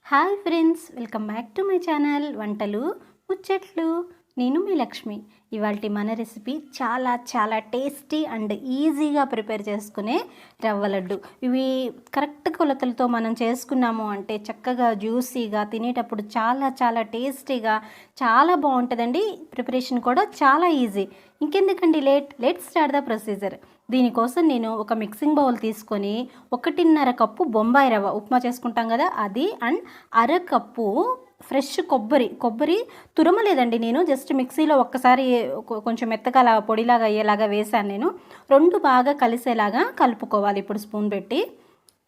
Hi friends, welcome back to my channel వంటలు ముచ్చట్లు. నేను మీ లక్ష్మి. ఇవాళ మన రెసిపీ చాలా చాలా టేస్టీ అండ్ ఈజీగా ప్రిపేర్ చేసుకునే రవ్వ లడ్డు. ఇవి కరెక్ట్ కొలతలతో మనం చేసుకున్నాము అంటే చక్కగా జ్యూసీగా తినేటప్పుడు చాలా చాలా టేస్టీగా చాలా బాగుంటుందండి. ప్రిపరేషన్ కూడా చాలా ఈజీ. ఇంకెందుకండి లెట్ స్టార్ట్ ద ప్రొసీజర్. దీనికోసం నేను ఒక మిక్సింగ్ బౌల్ తీసుకొని 1.5 కప్పు బొంబాయి రవ్వ, ఉప్మా చేసుకుంటాం కదా అది, అండ్ అరకప్పు ఫ్రెష్ కొబ్బరి తురమలేదండి, నేను జస్ట్ మిక్సీలో ఒక్కసారి కొంచెం మెత్తగా అలా పొడిలాగా అయ్యేలాగా వేసాను. నేను రెండు బాగా కలిసేలాగా కలుపుకోవాలి. ఇప్పుడు స్పూన్ పెట్టి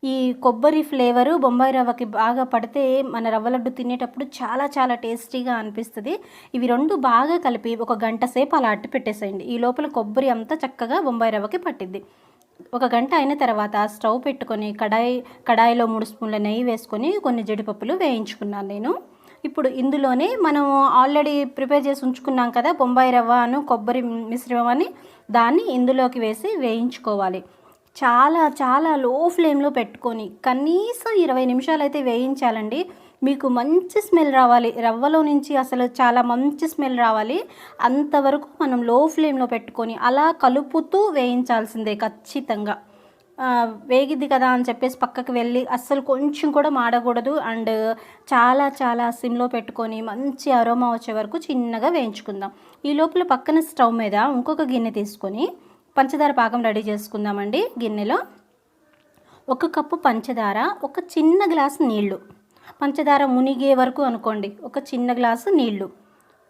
ఈ కొబ్బరి ఫ్లేవరు బొంబాయి రవ్వకి బాగా పడితే మన రవ్వ లడ్డు తినేటప్పుడు చాలా చాలా టేస్టీగా అనిపిస్తుంది. ఇవి రెండు బాగా కలిపి ఒక గంట సేపు అలా అట్టి పెట్టేసేయండి. ఈ లోపల కొబ్బరి అంతా చక్కగా బొంబాయి రవ్వకి పట్టిద్ది. ఒక గంట అయిన తర్వాత స్టవ్ పెట్టుకొని కడాయిలో 3 స్పూన్ల నెయ్యి వేసుకొని కొన్ని జీడిపప్పులు వేయించుకున్నాను నేను. ఇప్పుడు ఇందులోనే మనం ఆల్రెడీ ప్రిపేర్ చేసి ఉంచుకున్నాం కదా బొంబాయి రవ్వను కొబ్బరి మిశ్రమాన్ని, దాన్ని ఇందులోకి వేసి వేయించుకోవాలి. చాలా చాలా లో ఫ్లేమ్లో పెట్టుకొని కనీసం 20 నిమిషాలు అయితే వేయించాలండి. మీకు మంచి స్మెల్ రావాలి, రవ్వలో నుంచి అసలు చాలా మంచి స్మెల్ రావాలి. అంతవరకు మనం లో ఫ్లేమ్లో పెట్టుకొని అలా కలుపుతూ వేయించాల్సిందే ఖచ్చితంగా. వేగిద్ది కదా అని చెప్పేసి పక్కకు వెళ్ళి అస్సలు కొంచెం కూడా మాడకూడదు. అండ్ చాలా చాలా సిమ్లో పెట్టుకొని మంచి అరోమా వచ్చే వరకు చిన్నగా వేయించుకుందాం. ఈ లోపల పక్కన స్టవ్ మీద ఇంకొక గిన్నె తీసుకొని పంచదార పాకం రెడీ చేసుకుందామండి. గిన్నెలో 1 కప్పు పంచదార, ఒక చిన్న గ్లాసు నీళ్లు, పంచదార మునిగే వరకు అనుకోండి, ఒక చిన్న గ్లాసు నీళ్లు.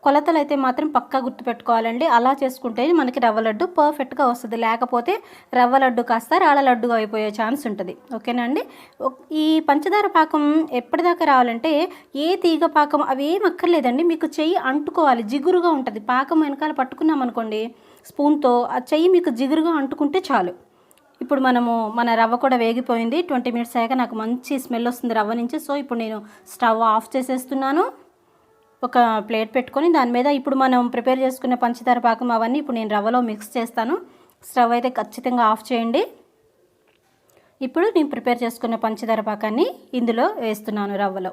కొలతలు అయితే మాత్రం పక్కా గుర్తుపెట్టుకోవాలండి. అలా చేసుకుంటే మనకి రవ్వ లడ్డు పర్ఫెక్ట్గా వస్తుంది. లేకపోతే రవ్వ లడ్డు కాస్త రాళ్ళ లడ్డుగా అయిపోయే ఛాన్స్ ఉంటుంది. ఓకేనా అండి. ఈ పంచదార పాకం ఎప్పటిదాకా రావాలంటే ఏ తీగ పాకం అవి ఏం అక్కర్లేదండి. మీకు చెయ్యి అంటుకోవాలి, జిగురుగా ఉంటుంది. పాకం వెనకాల పట్టుకున్నాం అనుకోండి స్పూన్తో, ఆ చెయ్యి మీకు జిగురుగా అంటుకుంటే చాలు. ఇప్పుడు మన రవ్వ కూడా వేగిపోయింది. 20 మినిట్స్ అయ్యాక నాకు మంచి స్మెల్ వస్తుంది రవ్వ నుంచి. సో ఇప్పుడు నేను స్టవ్ ఆఫ్ చేసేస్తున్నాను. ఒక ప్లేట్ పెట్టుకొని దాని మీద ఇప్పుడు మనం ప్రిపేర్ చేసుకున్న పంచదార పాకం అవన్నీ ఇప్పుడు నేను రవ్వలో మిక్స్ చేస్తాను. స్టవ్ అయితే ఖచ్చితంగా ఆఫ్ చేయండి. ఇప్పుడు నేను ప్రిపేర్ చేసుకున్న పంచదార పాకాన్ని ఇందులో వేస్తున్నాను రవ్వలో.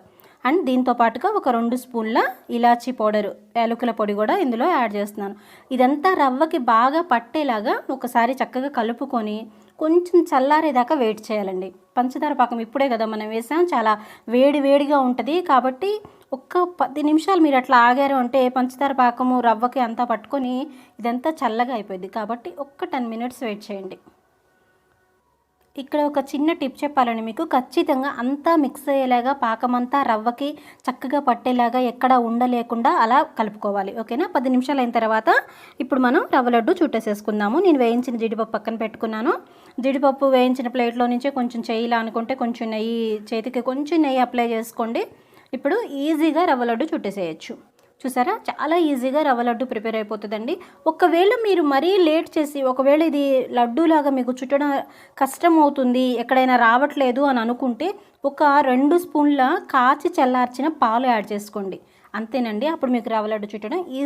అండ్ దీంతో పాటుగా ఒక 2 స్పూన్ల ఇలాచీ పౌడరు, యాలకుల పొడి కూడా ఇందులో యాడ్ చేస్తున్నాను. ఇదంతా రవ్వకి బాగా పట్టేలాగా ఒకసారి చక్కగా కలుపుకొని కొంచెం చల్లారేదాకా వెయిట్ చేయాలండి. పంచదార పాకం ఇప్పుడే కదా మనం వేసాం, చాలా వేడిగా ఉంటుంది. కాబట్టి ఒక్క 10 నిమిషాలు మీరు అట్లా ఆగారు అంటే పంచదార పాకము రవ్వకి అంతా పట్టుకొని ఇదంతా చల్లగా అయిపోయింది. కాబట్టి ఒక్క 10 మినిట్స్ వెయిట్ చేయండి. ఇక్కడ ఒక చిన్న టిప్ చెప్పాలండి మీకు, ఖచ్చితంగా అంతా మిక్స్ అయ్యేలాగా పాకమంతా రవ్వకి చక్కగా పట్టేలాగా ఎక్కడ ఉండలేకుండా అలా కలుపుకోవాలి. ఓకేనా. 10 నిమిషాలు అయిన తర్వాత ఇప్పుడు మనం రవ్వ లడ్డు చుట్టేసేసుకుందాము. నేను వేయించిన జీడిపప్పు పక్కన పెట్టుకున్నాను. జీడిపప్పు వేయించిన ప్లేట్లో నుంచే కొంచెం చేయిలా అనుకుంటే కొంచెం నెయ్యి, చేతికి కొంచెం నెయ్యి అప్లై చేసుకోండి. ఇప్పుడు ఈజీగా రవ్వ లడ్డు చుట్టేసేయచ్చు. చూసారా, చాలా ఈజీగా రవ్వ లడ్డు ప్రిపేర్ అయిపోతుందండి. ఒకవేళ మీరు మరీ లేట్ చేసి ఒకవేళ ఇది లడ్డూలాగా మీకు చుట్టడం కష్టం అవుతుంది, ఎక్కడైనా రావట్లేదు అని అనుకుంటే ఒక 2 స్పూన్ల కాచి చల్లార్చిన పాలు యాడ్ చేసుకోండి. అంతేనండి. అప్పుడు మీకు రవ్వ లడ్డు చుట్టడం ఈజీ.